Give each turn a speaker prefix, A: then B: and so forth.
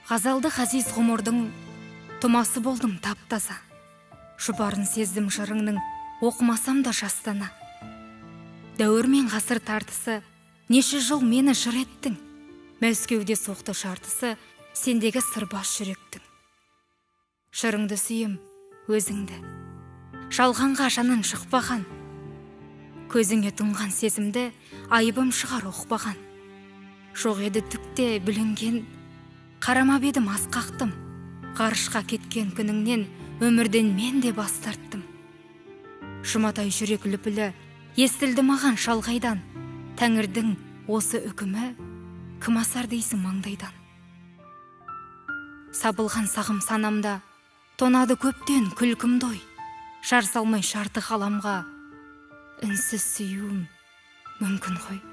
A: Ғазалды ғазиз ғұмырдың тумасы болдым таптаза. Жұбарын сездім жырыңның, оқымасам да жастана. Дәуір мен ғасыр тартысы, неше жыл мені жыр еттің. Мәскеуде соқты шартысы, сендегі сырбас жүректің. Жырыңды сүйем, өзіңді, жалғанға жанын шықпаған. Көзіңе тұнған сезімді, айыбым шығар оқпаған. Жоқ еді түкте білінген, қарамап едім асқақтым. Ғарышқа кеткен күніңнен, өмірден мен де бас тарттым. Жұматай жүрек лүпілі, естілді маған шалғайдан. Тәңірдің осы үкімі, кім асар дейсің маңдайдан. Сабылған сағым санамда, тонады көптен күлкім дой. Жар салмай шарты ғаламға, үнсіз сүюім мүмкін ғой.